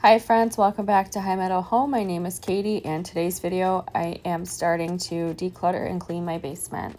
Hi friends, welcome back to High Meadow Home. My name is Katie, and today's video I am starting to declutter and clean my basement.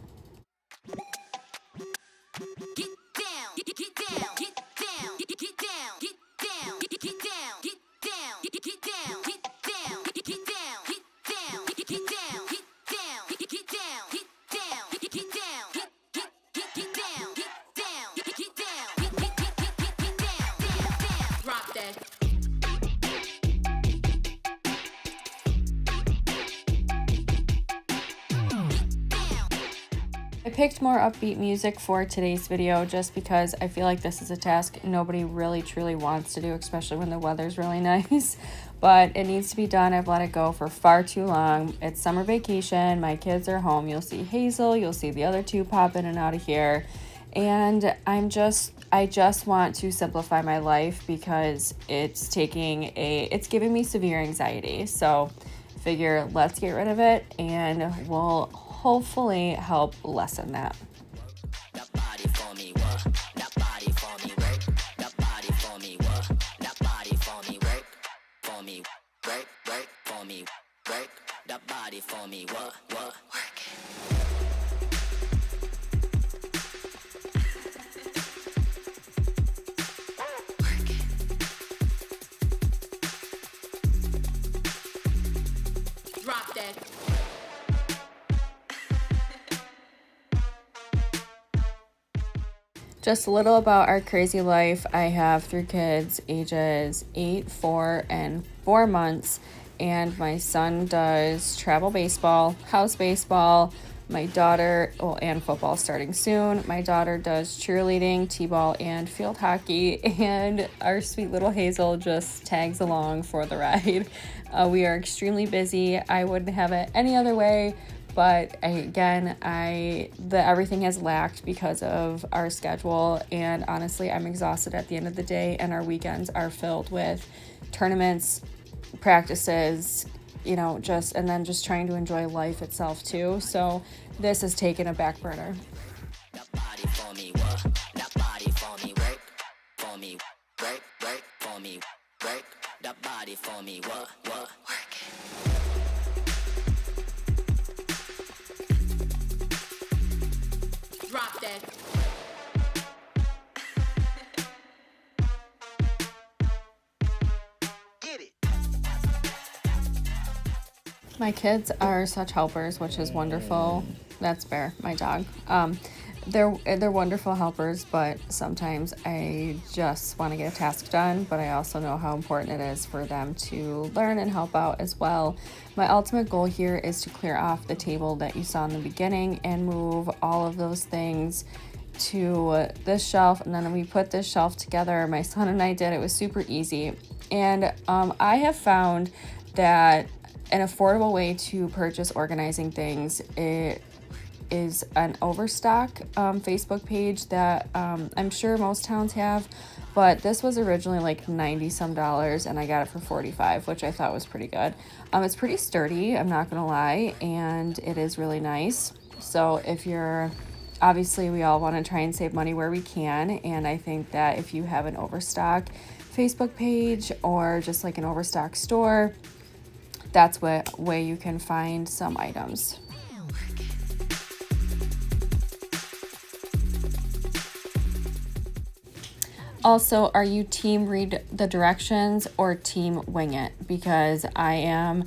I picked more upbeat music for today's video just because I feel like this is a task nobody really truly wants to do, especially when the weather's really nice. But it needs to be done. I've let it go for far too long. It's summer vacation. My kids are home. You'll see Hazel. You'll see the other two pop in and out of here. And I just want to simplify my life because it's giving me severe anxiety. So figure let's get rid of it and we'll hopefully help lessen that. Drop that. Just a little about our crazy life. I have 3 kids, ages 8, 4, and 4 months, and my son does travel baseball, house baseball. My daughter, and football starting soon. My daughter does cheerleading, t-ball, and field hockey, and our sweet little Hazel just tags along for the ride. We are extremely busy. I wouldn't have it any other way. But everything has lacked because of our schedule, and honestly, I'm exhausted at the end of the day, and our weekends are filled with tournaments, practices, and then just trying to enjoy life itself too. So this has taken a back burner. Drop that. Get it. My kids are such helpers, which is wonderful. That's Bear, my dog. They're wonderful helpers, but sometimes I just want to get a task done, but I also know how important it is for them to learn and help out as well. My ultimate goal here is to clear off the table that you saw in the beginning and move all of those things to this shelf, and then we put this shelf together. My son and I did. It was super easy, and I have found that an affordable way to purchase organizing things is an Overstock Facebook page that I'm sure most towns have, but this was originally like $90 some, and I got it for $45, which I thought was pretty good. It's pretty sturdy, I'm not gonna lie, and it is really nice. So obviously we all want to try and save money where we can, and I think that if you have an Overstock Facebook page or just like an Overstock store, that's what way you can find some items. Also, are you team read the directions or team wing it? Because I am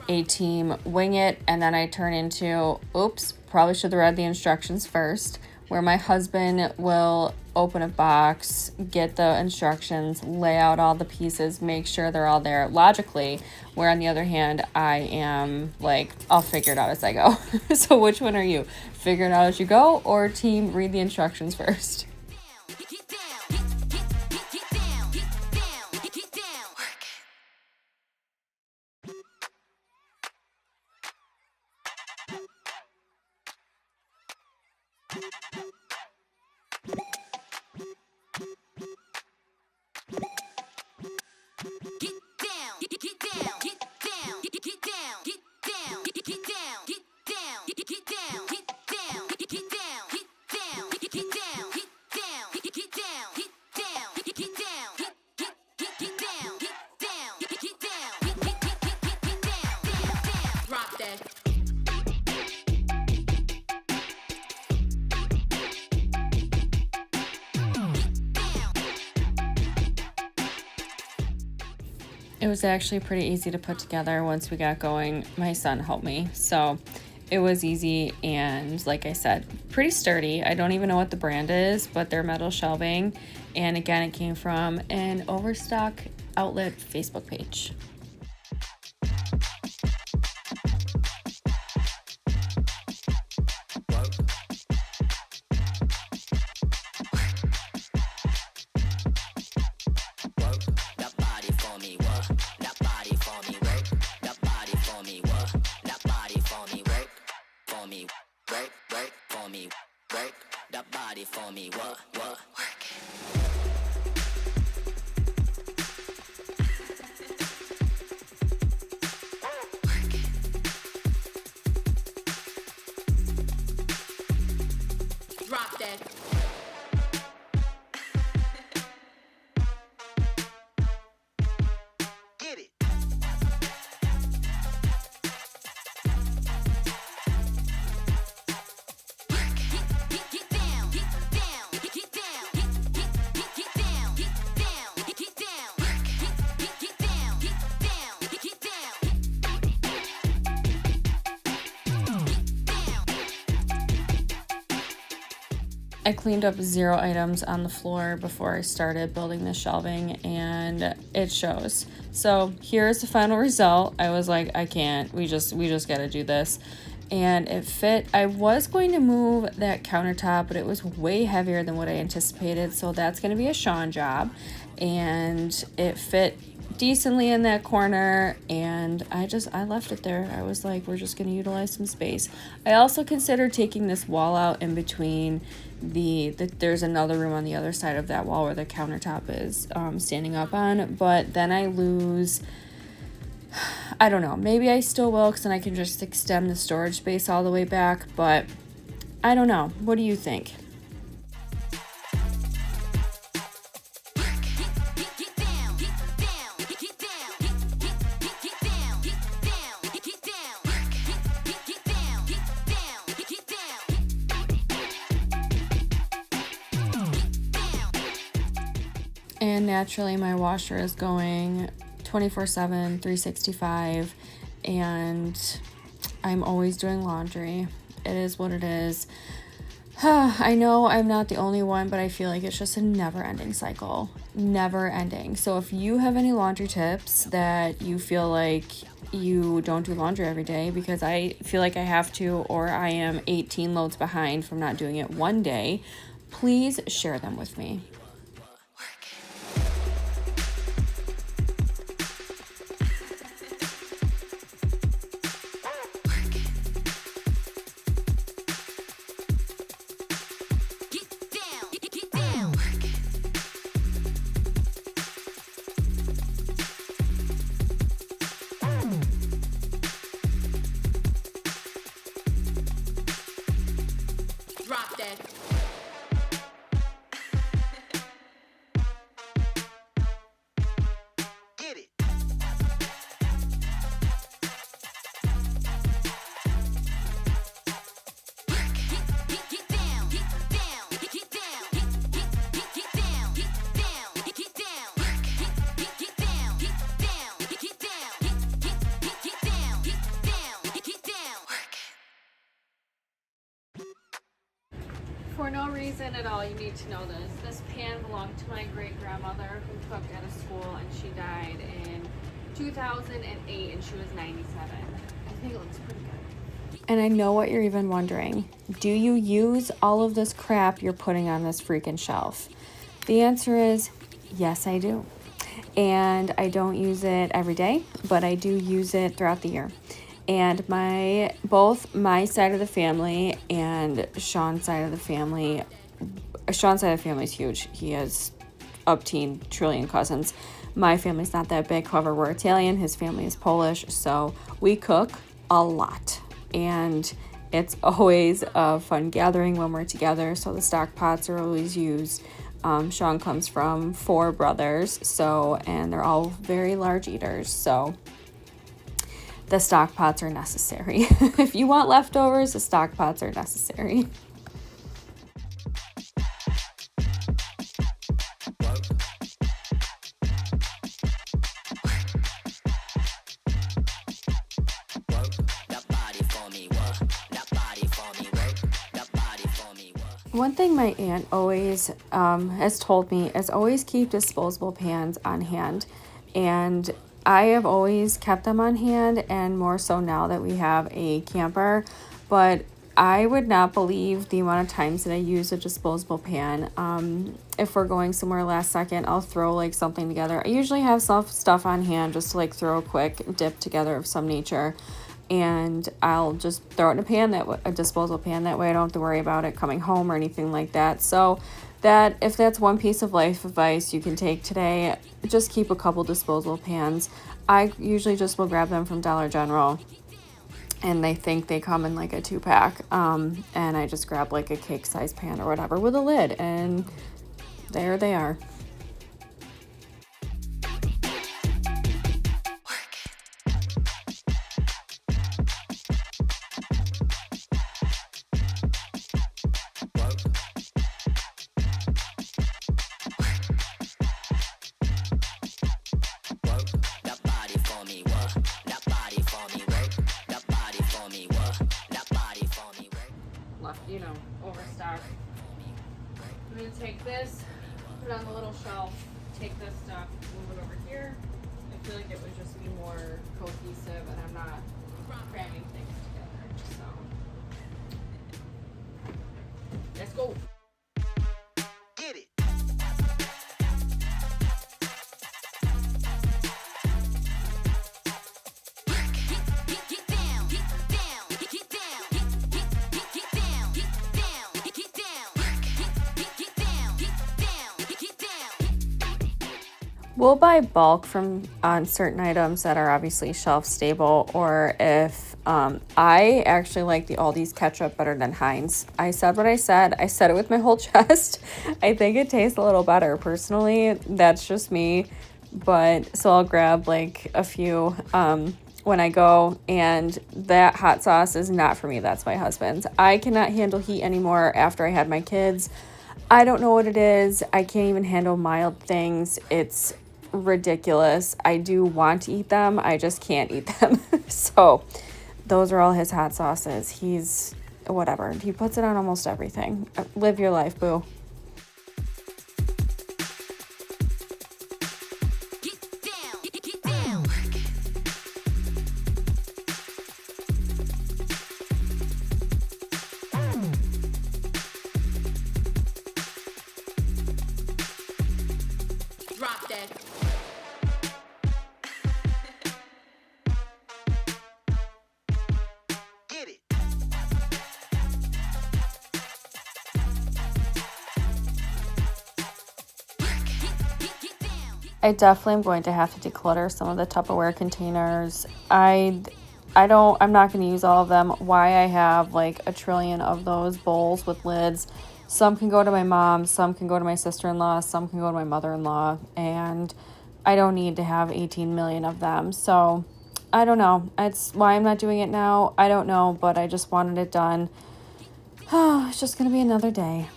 a team wing it, and then I turn into, oops, probably should have read the instructions first, where my husband will open a box, get the instructions, lay out all the pieces, make sure they're all there logically, where on the other hand, I am like, I'll figure it out as I go. So which one are you? Figure it out as you go, or team read the instructions first? It was actually pretty easy to put together once we got going. My son helped me, so it was easy and, like I said, pretty sturdy. I don't even know what the brand is, but they're metal shelving. And again, it came from an Overstock Outlet Facebook page. Drop that. Get it. I cleaned up 0 items on the floor before I started building the shelving, and it shows. So here's the final result. I was like, I can't. We just got to do this. And it fit. I was going to move that countertop, but it was way heavier than what I anticipated. So that's going to be a Sean job. And it fit decently in that corner, and I left it there. I was like, we're just going to utilize some space. I also considered taking this wall out in between there's another room on the other side of that wall where the countertop is standing up on, but then I don't know, maybe I still will, because then I can just extend the storage space all the way back, but I don't know. What do you think? And naturally, my washer is going 24/7, 365, and I'm always doing laundry. It is what it is. I know I'm not the only one, but I feel like it's just a never-ending cycle. Never ending. So if you have any laundry tips that you feel like you don't do laundry every day, because I feel like I have to, or I am 18 loads behind from not doing it one day, please share them with me. Drop that. Get it. For no reason at all, you need to know this. This pan belonged to my great-grandmother who cooked at a school, and she died in 2008, and she was 97. I think it looks pretty good. And I know what you're even wondering. Do you use all of this crap you're putting on this freaking shelf? The answer is yes, I do. And I don't use it every day, but I do use it throughout the year. And both my side of the family and Sean's side of the family is huge. He has up teen trillion cousins. My family's not that big. However, we're Italian. His family is Polish. So we cook a lot. And it's always a fun gathering when we're together. So the stock pots are always used. Sean comes from 4 brothers. And they're all very large eaters. So the stock pots are necessary. If you want leftovers, the stock pots are necessary. One thing my aunt always has told me is always keep disposable pans on hand. And I have always kept them on hand, and more so now that we have a camper. But I would not believe the amount of times that I use a disposable pan. If we're going somewhere last second, I'll throw like something together. I usually have some stuff on hand just to like throw a quick dip together of some nature, and I'll just throw it in a pan, a disposable pan. That way I don't have to worry about it coming home or anything like that. So that if that's one piece of life advice you can take today, just keep a couple disposable pans. I usually just will grab them from Dollar General, and they think they come in like a 2-pack. And I just grab like a cake size pan or whatever with a lid, and there they are. Overstock. I'm gonna take this, put it on the little shelf, take this stuff, move it over here. I feel like it would just be more cohesive, and I'm not cramming things together. So let's go. Get it. We'll buy bulk from on certain items that are obviously shelf stable, or if I actually like the Aldi's ketchup better than Heinz. I said what I said. I said it with my whole chest. I think it tastes a little better personally. That's just me. But so I'll grab like a few when I go, and that hot sauce is not for me. That's my husband's. I cannot handle heat anymore after I had my kids. I don't know what it is. I can't even handle mild things. It's ridiculous. I do want to eat them. I just can't eat them. So those are all his hot sauces. He's whatever. He puts it on almost everything. Live your life, boo. Drop that. Get it. I definitely am going to have to declutter some of the Tupperware containers. I'm not going to use all of them. Why I have like a trillion of those bowls with lids. Some can go to my mom, some can go to my sister-in-law, some can go to my mother-in-law, and I don't need to have 18 million of them. So I don't know. It's why I'm not doing it now. I don't know, but I just wanted it done. It's just going to be another day.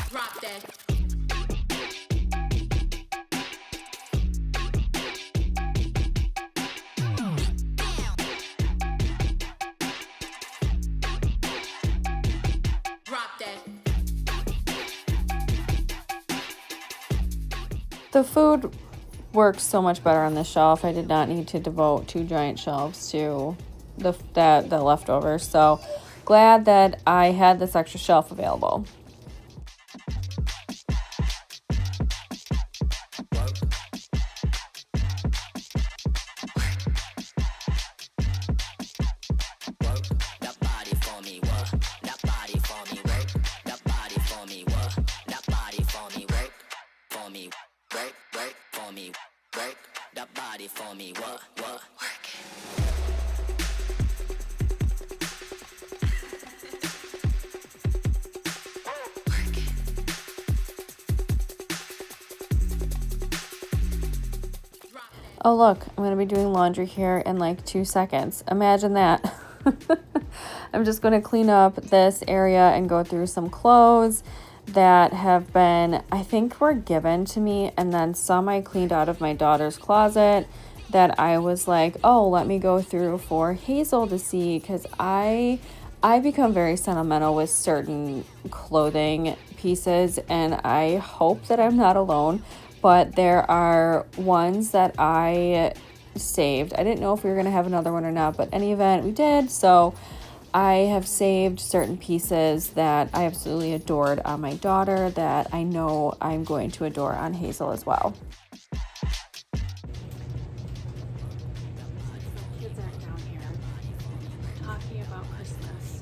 Drop that. Drop that. The food works so much better on this shelf. I did not need to devote 2 giant shelves to the leftovers. So glad that I had this extra shelf available. Oh, look, I'm going to be doing laundry here in like 2 seconds. Imagine that. I'm just going to clean up this area and go through some clothes that have been, I think, were given to me, and then some I cleaned out of my daughter's closet that I was like, oh, let me go through for Hazel to see, because I become very sentimental with certain clothing pieces, and I hope that I'm not alone, but there are ones that I saved. I didn't know if we were going to have another one or not, but in any event, we did. So I have saved certain pieces that I absolutely adored on my daughter that I know I'm going to adore on Hazel as well. Kids aren't down here talking about Christmas.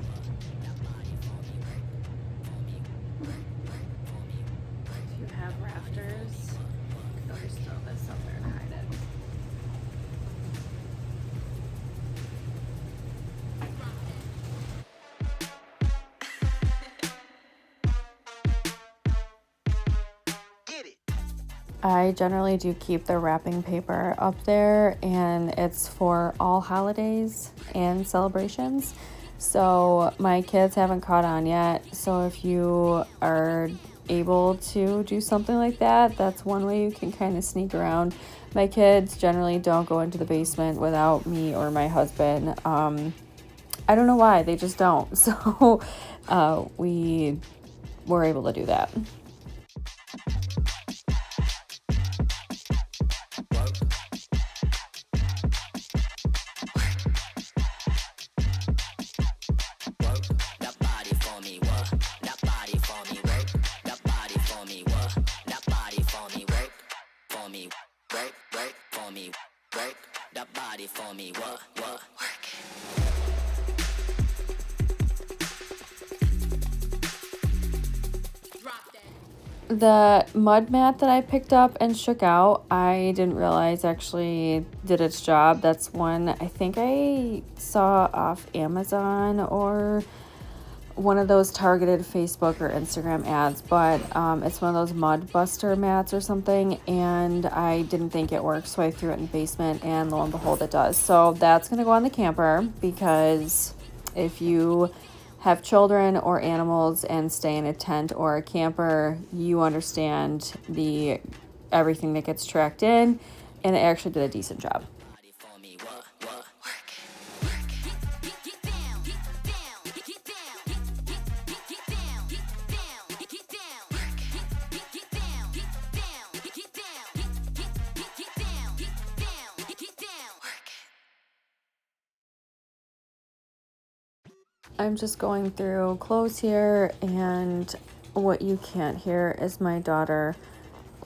If you have rafters, you can always throw this up there and hide it. Get it. I generally do keep the wrapping paper up there, and it's for all holidays and celebrations. So my kids haven't caught on yet. So if you are able to do something like that, that's one way you can kind of sneak around. My kids generally don't go into the basement without me or my husband. I don't know why, they just don't. So we were able to do that. The mud mat that I picked up and shook out, I didn't realize actually did its job. That's one I think I saw off Amazon or one of those targeted Facebook or Instagram ads, but it's one of those mud buster mats or something, and I didn't think it worked, so I threw it in the basement, and lo and behold, it does. So that's going to go on the camper, because if you have children or animals and stay in a tent or a camper, you understand the everything that gets tracked in, and it actually did a decent job. I'm just going through clothes here, and what you can't hear is my daughter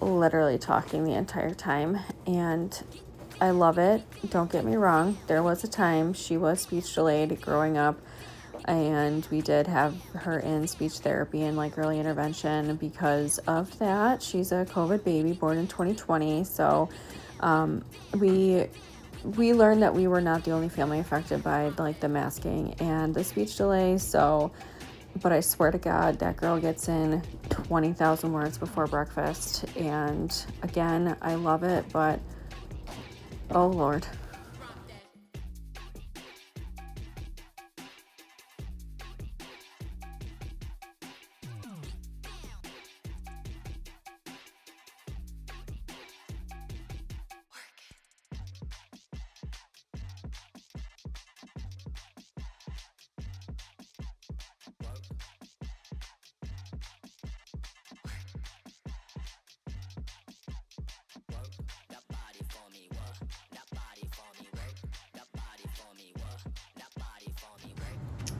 literally talking the entire time, and I love it. Don't get me wrong. There was a time she was speech delayed growing up, and we did have her in speech therapy and like early intervention because of that. She's a COVID baby born in 2020, so we learned that we were not the only family affected by like the masking and the speech delay. So, but I swear to God, that girl gets in 20,000 words before breakfast. And again, I love it, but oh Lord.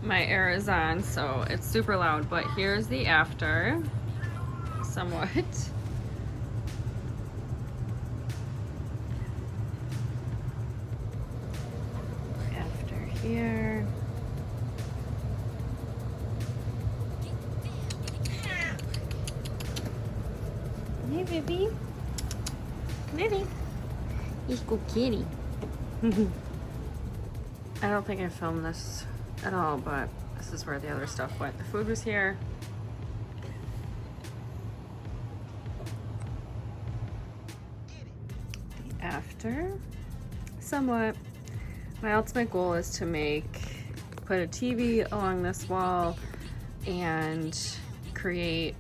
My air is on, so it's super loud, but here's the after, somewhat. After here. Hey, baby. Baby. He's good kitty. I don't think I filmed this at all, but this is where the other stuff went. The food was here. The after, somewhat. My ultimate goal is to make put a TV along this wall and create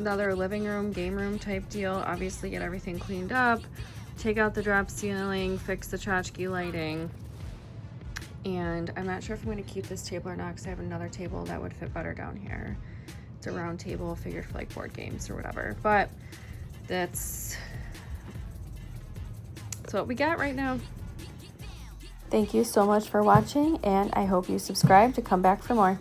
another living room, game room type deal. Obviously get everything cleaned up, take out the drop ceiling, fix the tchotchke lighting. And I'm not sure if I'm going to keep this table or not because I have another table that would fit better down here. It's a round table figured for like board games or whatever. But that's what we got right now. Thank you so much for watching, and I hope you subscribe to come back for more.